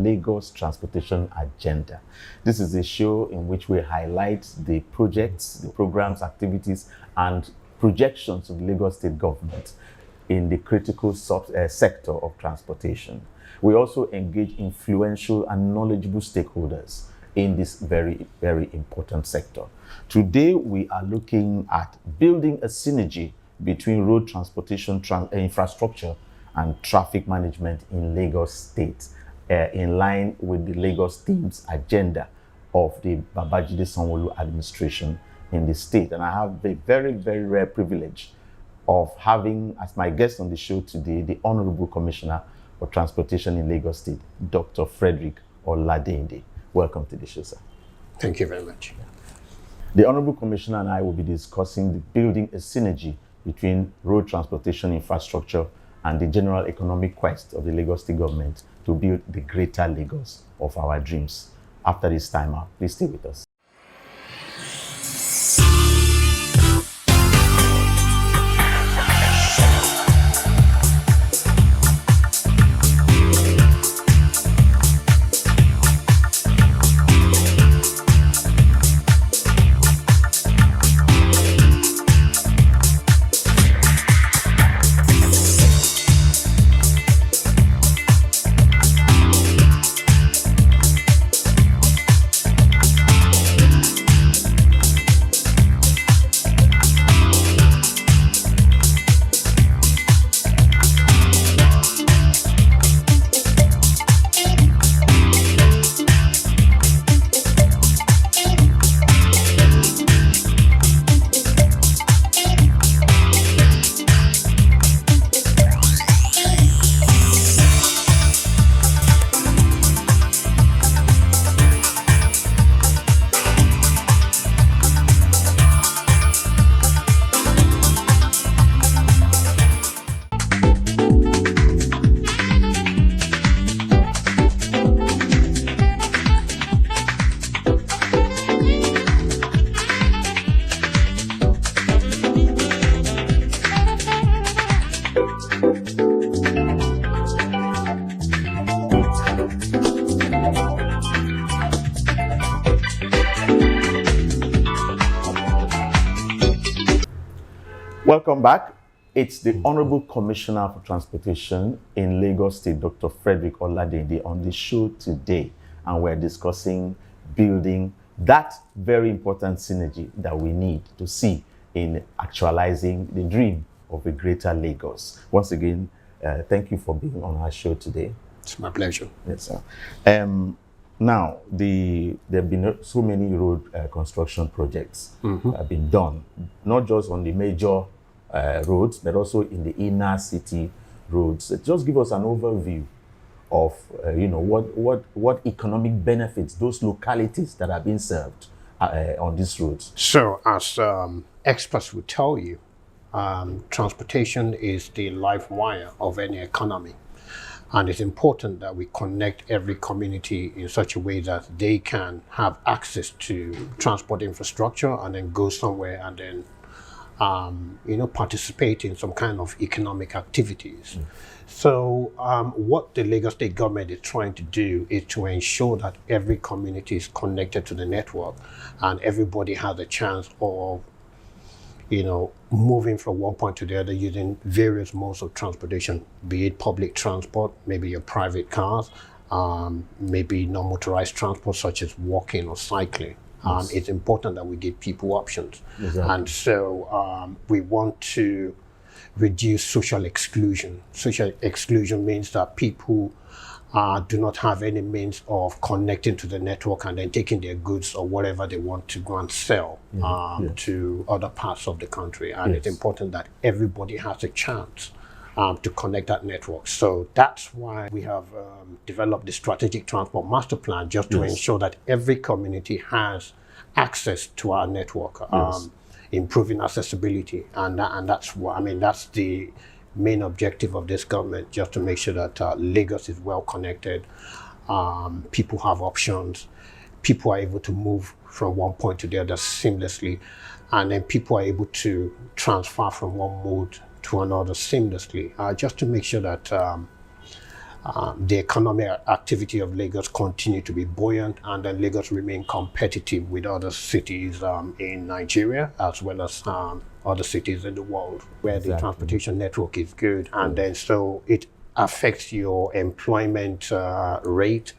Lagos Transportation Agenda. This is a show in which we highlight the projects, the programs, activities, and projections of the Lagos State government in the critical sector of transportation. We also engage influential and knowledgeable stakeholders in this very, very important sector. Today, we are looking at building a synergy between road transportation infrastructure and traffic management in Lagos State, in line with the Lagos Team's agenda of the Babajide Sanwo-Olu administration in the state. And I have the very, very rare privilege of having as my guest on the show today the Honourable Commissioner for Transportation in Lagos State, Dr. Frederic Oladeinde. Welcome to the show, sir. Thank you very much. The Honourable Commissioner and I will be discussing building a synergy between road transportation infrastructure and the general economic quest of the Lagos State government to build the greater Lagos of our dreams. After this time out, please stay with us. Welcome back. It's the Honourable Commissioner for Transportation in Lagos State, Dr. Frederic Oladeinde, on the show today. And we're discussing building that very important synergy that we need to see in actualizing the dream of a greater Lagos. Once again, thank you for being on our show today. It's my pleasure. Yes, sir. Now, there have been so many road construction projects that have been done, not just on the major roads, but also in the inner city roads. Just give us an overview of, what economic benefits those localities that are being served on these roads. So, as experts will tell you, transportation is the life wire of any economy. And it's important that we connect every community in such a way that they can have access to transport infrastructure and then go somewhere and then, participate in some kind of economic activities. So what the Lagos State government is trying to do is to ensure that every community is connected to the network and everybody has a chance of moving from one point to the other using various modes of transportation, be it public transport, maybe your private cars, maybe non-motorized transport such as walking or cycling. Yes. It's important that we give people options. Exactly. And so we want to reduce social exclusion. Social exclusion means that people do not have any means of connecting to the network and then taking their goods or whatever they want to go and sell to other parts of the country. And it's important that everybody has a chance to connect that network. So that's why we have developed the Strategic Transport Master Plan, just to ensure that every community has access to our network, improving accessibility. And that's what, that's the main objective of this government, just to make sure that Lagos is well connected, people have options, people are able to move from one point to the other seamlessly, and then people are able to transfer from one mode to another seamlessly, just to make sure that the economic activity of Lagos continue to be buoyant, and then Lagos remain competitive with other cities in Nigeria, as well as other cities in the world, where the transportation network is good, and then so it affects your employment rate.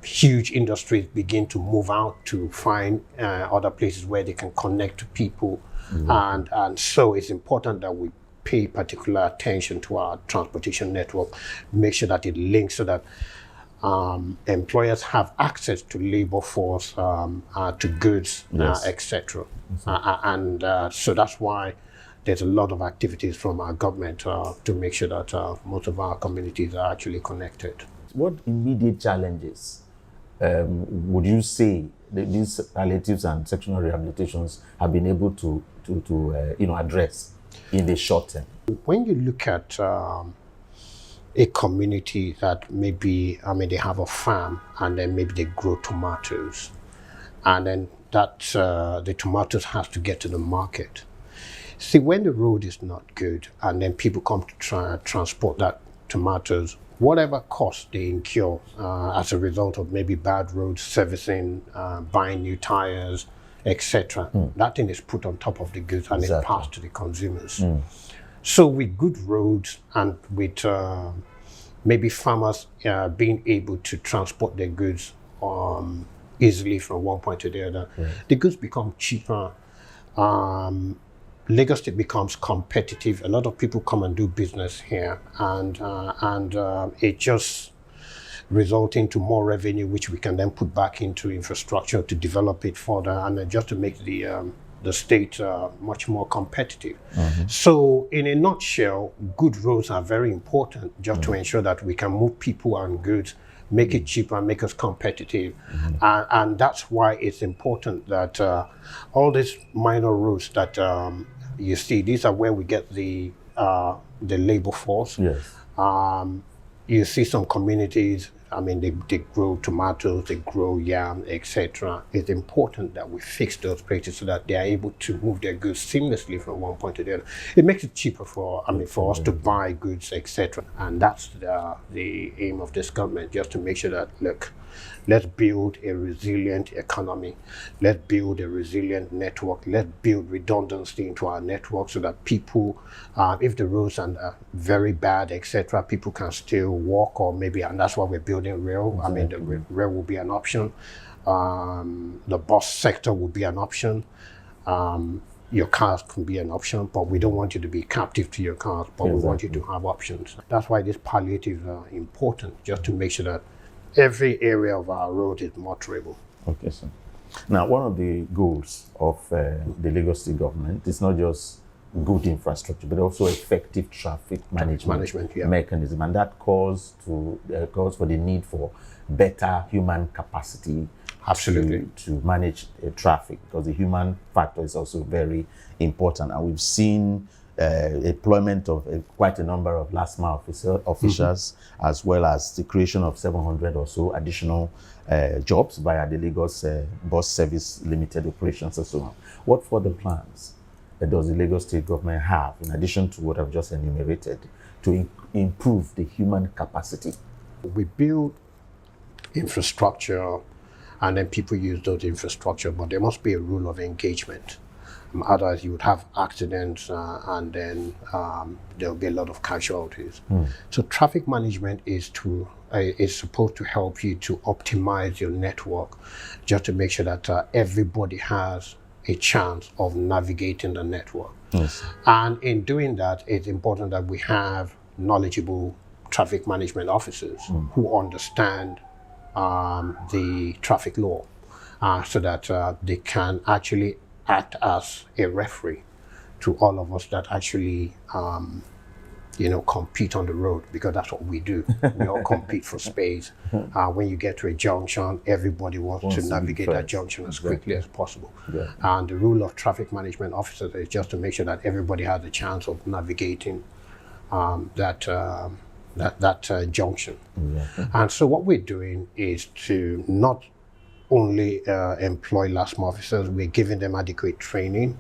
Huge industries begin to move out to find other places where they can connect to people, and so it's important that we pay particular attention to our transportation network, make sure that it links so that employers have access to labor force, to goods, etc. So that's why there's a lot of activities from our government to make sure that most of our communities are actually connected. What immediate challenges would you say that these palliatives and sectional rehabilitations have been able to address in the short term? When you look at a community that maybe, they have a farm and then maybe they grow tomatoes, and then that the tomatoes has to get to the market. See, when the road is not good and then people come to try and transport that tomatoes, whatever cost they incur as a result of maybe bad roads, servicing, buying new tires, etc., that thing is put on top of the goods and it's passed to the consumers. So with good roads and with maybe farmers being able to transport their goods easily from one point to the other, the goods become cheaper. Lagos State becomes competitive. A lot of people come and do business here, and it just results into more revenue, which we can then put back into infrastructure to develop it further, and just to make the state much more competitive. So in a nutshell, good roads are very important just to ensure that we can move people and goods, make it cheaper, make us competitive. And that's why it's important that all these minor roads that you see, these are where we get the labor force. You see some communities, they grow tomatoes, they grow yam, etc. It's important that we fix those places so that they are able to move their goods seamlessly from one point to the other. It makes it cheaper for us to buy goods, etc. And that's the aim of this government, just to make sure that, look, let's build a resilient economy. Let's build a resilient network. Let's build redundancy into our network so that people, if the roads are very bad, etc., people can still walk, or maybe, and that's why we're building rail. The rail will be an option. The bus sector will be an option. Your cars can be an option, but we don't want you to be captive to your cars, but we want you to have options. That's why these palliatives are important, just to make sure that every area of our road is motorable. Okay, sir. Now, one of the goals of the Lagos State government is not just good infrastructure, but also effective traffic management mechanism, and that calls for the need for better human capacity. Absolutely. To manage traffic, because the human factor is also very important, and we've seen employment of quite a number of last mile officials, as well as the creation of 700 or so additional jobs via the Lagos Bus Service Limited operations and so on. What further plans does the Lagos State government have, in addition to what I've just enumerated, to improve the human capacity? We build infrastructure, and then people use those infrastructure, but there must be a rule of engagement. Otherwise, you would have accidents, and then there'll be a lot of casualties. So traffic management is supposed to help you to optimize your network, just to make sure that everybody has a chance of navigating the network. And in doing that, it's important that we have knowledgeable traffic management officers who understand the traffic law, so that they can actually act as a referee to all of us that actually compete on the road, because that's what we do. We all compete for space. When you get to a junction, everybody wants to navigate that junction as quickly as possible. And the rule of traffic management officers is just to make sure that everybody has a chance of navigating that junction. And so what we're doing is to not only employ last mile officers, we're giving them adequate training,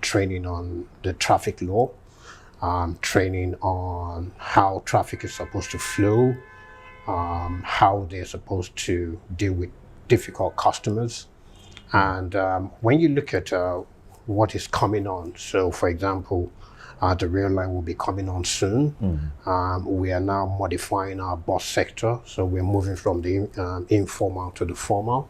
training on the traffic law, training on how traffic is supposed to flow, how they're supposed to deal with difficult customers. And when you look at what is coming on, so for example, the rail line will be coming on soon. We are now modifying our bus sector, so we're moving from the informal to the formal,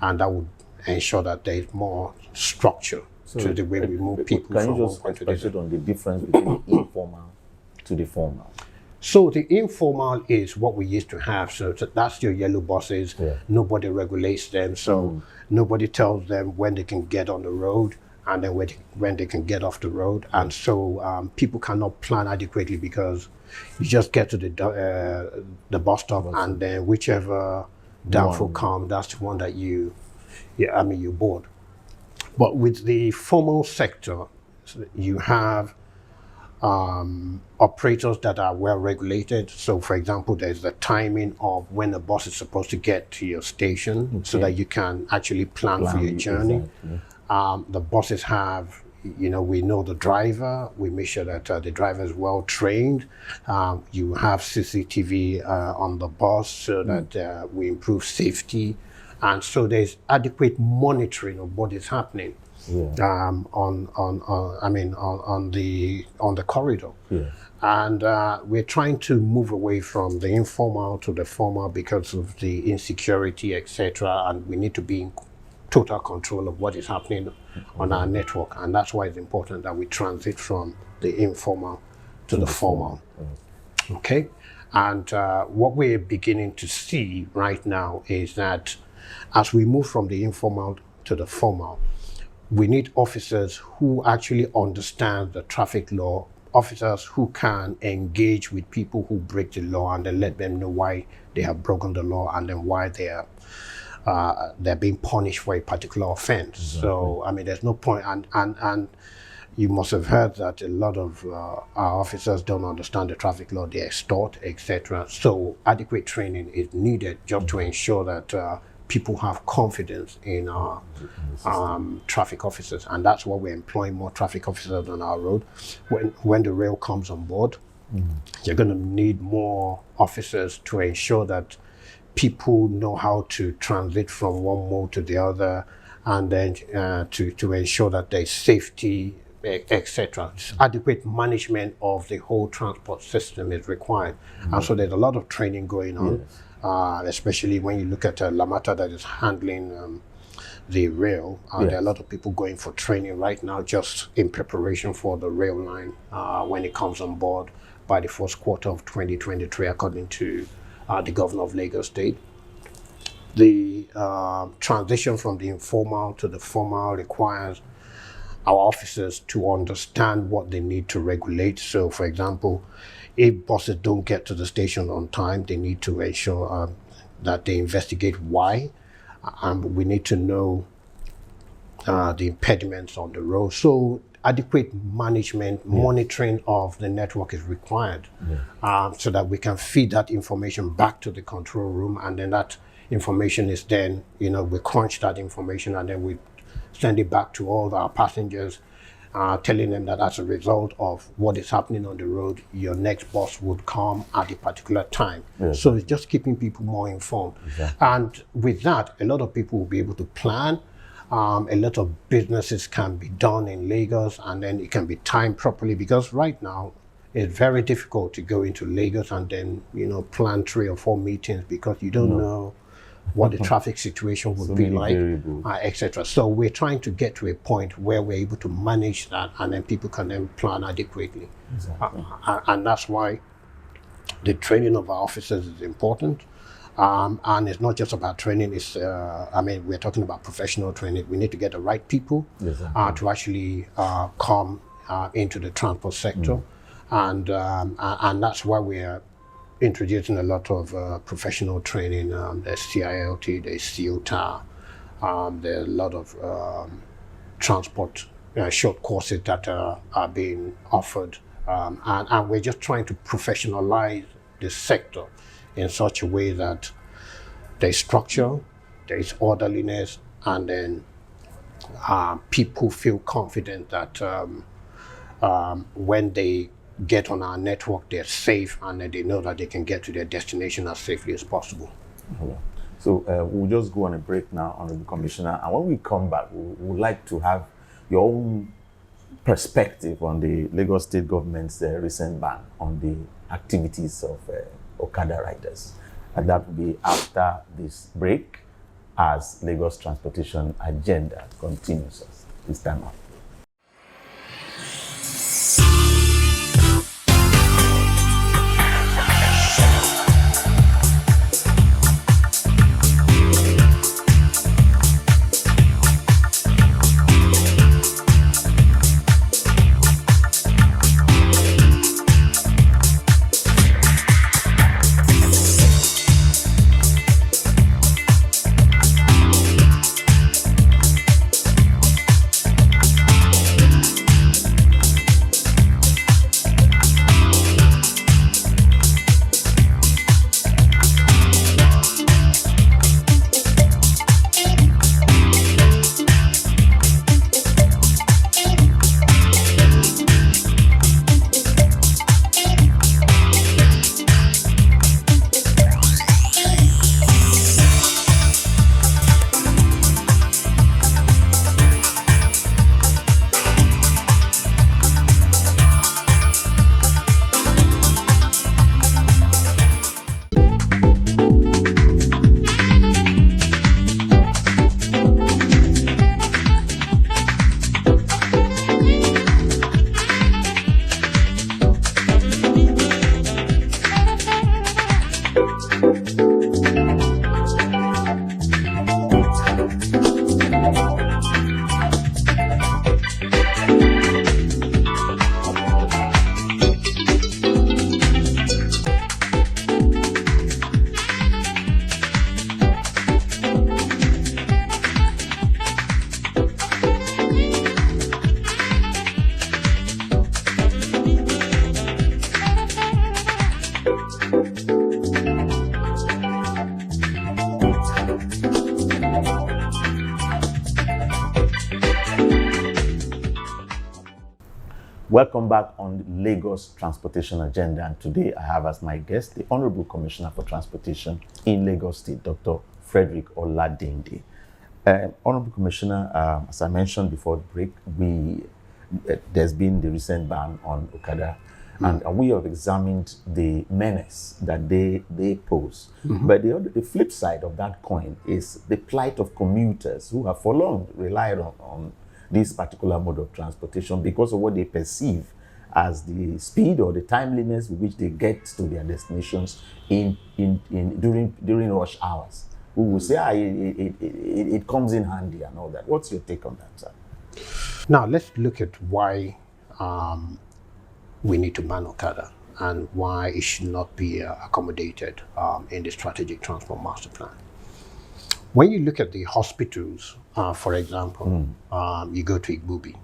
and that would ensure that there is more structure to the way we move people Can from you just one point to the expand other. on the difference between the informal to the formal? So the informal is what we used to have. So that's your yellow buses. Yeah. Nobody regulates them. So nobody tells them when they can get on the road and then when they can get off the road. And so people cannot plan adequately because you just get to the bus stop and then whichever downfall comes, that's the one that you board. But with the formal sector, you have operators that are well regulated. So for example, there's the timing of when the bus is supposed to get to your station so that you can actually plan for your journey. Exactly. The buses have, we know the driver, we make sure that the driver is well trained. You have CCTV on the bus so that we improve safety. And so there's adequate monitoring of what is happening. On the corridor. And we're trying to move away from the informal to the formal because of the insecurity, etc. And we need to be in total control of what is happening on our network. And that's why it's important that we transit from the informal to the formal. Okay? And what we're beginning to see right now is that as we move from the informal to the formal, we need officers who actually understand the traffic law, officers who can engage with people who break the law and then let them know why they have broken the law and then why they're being punished for a particular offense. So, there's no point, and you must have heard that a lot of our officers don't understand the traffic law, they extort, etc. So adequate training is needed just to ensure that people have confidence in our traffic officers, and that's why we're employing more traffic officers on our road. When the rail comes on board, you're going to need more officers to ensure that people know how to transit from one mode to the other, and then to ensure that there's safety, etc. Adequate management of the whole transport system is required, and so there's a lot of training going on. Especially when you look at Lamata that is handling the rail. There are a lot of people going for training right now just in preparation for the rail line when it comes on board by the first quarter of 2023, according to the governor of Lagos State. The transition from the informal to the formal requires our officers to understand what they need to regulate. So, for example, if buses don't get to the station on time, they need to ensure that they investigate why. We need to know the impediments on the road. So adequate management, monitoring of the network is required so that we can feed that information back to the control room, and then that information is then, we crunch that information and then we send it back to all our passengers, telling them that as a result of what is happening on the road, your next bus would come at a particular time. So it's just keeping people more informed. And with that, a lot of people will be able to plan. A lot of businesses can be done in Lagos, and then it can be timed properly, because right now it's very difficult to go into Lagos and then, plan 3 or 4 meetings because you don't know what the traffic situation would be like, etc. So we're trying to get to a point where we're able to manage that, and then people can then plan adequately. And that's why the training of our officers is important. And it's not just about training, it's, we're talking about professional training. We need to get the right people to actually come into the transport sector. And that's why we're introducing a lot of professional training. There's CILT, there's COTA, there are a lot of transport short courses that are being offered. And we're just trying to professionalize the sector in such a way that there's structure, there's orderliness, and then people feel confident that when they get on our network, they're safe, and they know that they can get to their destination as safely as possible. So we'll just go on a break now, Honourable Commissioner, and when we come back, we would like to have your own perspective on the Lagos State government's recent ban on the activities of okada riders. And that will be after this break as Lagos Transportation Agenda continues this time out. Welcome back on Lagos Transportation Agenda, and today I have as my guest the Honourable Commissioner for Transportation in Lagos State, Dr. Frederic Oladeinde. Honourable Commissioner, as I mentioned before the break, there's been the recent ban on okada, and we have examined the menace that they pose. But the flip side of that coin is the plight of commuters who have for long relied on this particular mode of transportation because of what they perceive as the speed or the timeliness with which they get to their destinations during rush hours. We will say it comes in handy and all that. What's your take on that, sir? Now let's look at why we need to ban okada and why it should not be accommodated in the Strategic Transport Master Plan. When you look at the hospitals, for example, you go to Igbubi.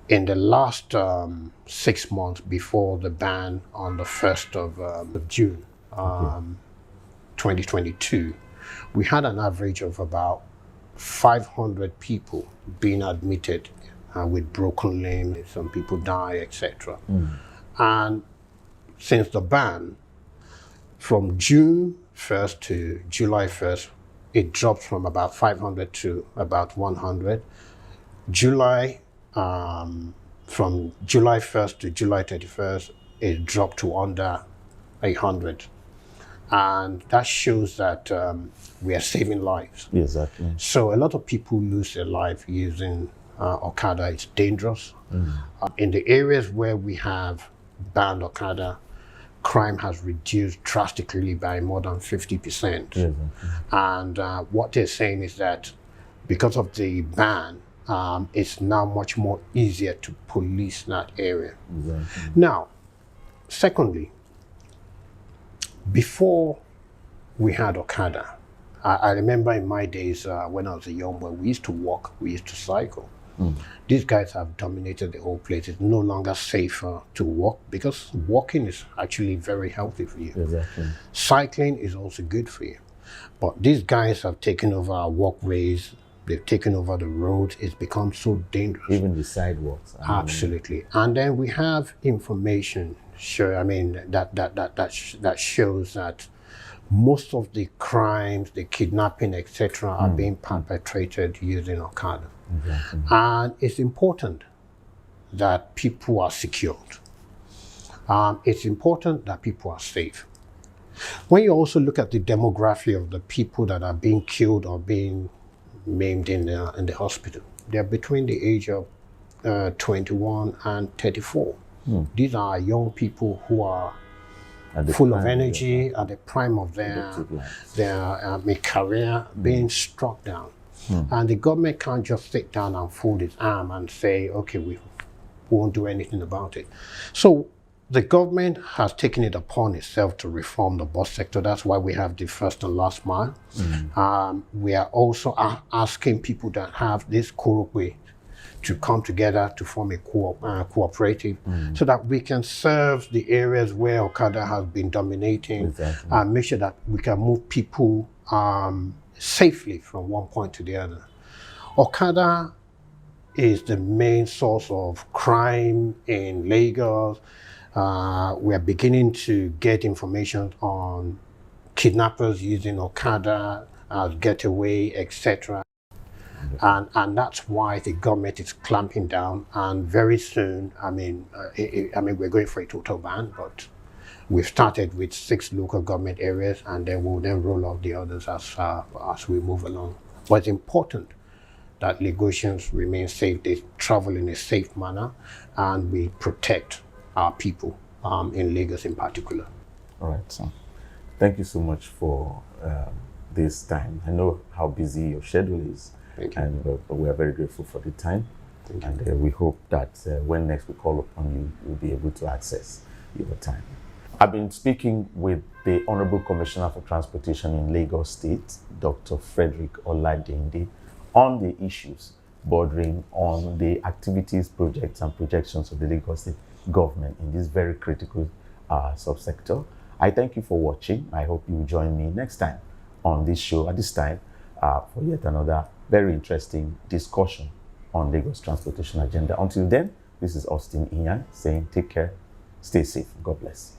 In the last 6 months before the ban on the 1st of June 2022, we had an average of about 500 people being admitted with broken limbs, some people die, etc. And since the ban, from June 1st to July 1st, it dropped from about 500 to about 100. From July 1st to July 31st, it dropped to under 100. And that shows that we are saving lives. Exactly. So a lot of people lose their life using okada. It's dangerous. In the areas where we have banned okada, crime has reduced drastically by more than 50%. And what they're saying is that because of the ban, it's now much more easier to police that area. Now, secondly, before we had okada, I remember in my days when I was a young boy, we used to walk, we used to cycle. These guys have dominated the whole place. It's no longer safer to walk because walking is actually very healthy for you. Cycling is also good for you. But these guys have taken over our walkways. They've taken over the roads. It's become so dangerous. Even the sidewalks. Absolutely. And then we have information that shows that most of the crimes, the kidnapping, etc., are being perpetrated using okada. Exactly. And it's important that people are secured. It's important that people are safe. When you also look at the demography of the people that are being killed or being maimed in the hospital, they're between the age of 21 and 34. These are young people who are full of energy at the prime of their career, being struck down. And the government can't just sit down and fold its arm and say, okay, we won't do anything about it. So the government has taken it upon itself to reform the bus sector. That's why we have the first and last mile. We are also asking people that have this co-op to come together to form a cooperative so that we can serve the areas where okada has been dominating and make sure that we can move people safely from one point to the other. Okada is the main source of crime in Lagos. We are beginning to get information on kidnappers using okada as getaway, etc. And that's why the government is clamping down. And very soon, we're going for a total ban, but we've started with 6 local government areas, and then we'll then roll out the others as we move along. But it's important that Lagosians remain safe, they travel in a safe manner, and we protect our people in Lagos in particular. All right, so thank you so much for this time. I know how busy your schedule is. Thank you. And we are very grateful for the time. Thank you. And we hope that when next we call upon you, you'll be able to access your time. I've been speaking with the Honourable Commissioner for Transportation in Lagos State, Dr. Frederic Oladeinde, on the issues bordering on the activities, projects, and projections of the Lagos State government in this very critical subsector. I thank you for watching. I hope you will join me next time on this show at this time for yet another very interesting discussion on Lagos transportation agenda. Until then, this is Austin Iyan saying take care, stay safe, God bless.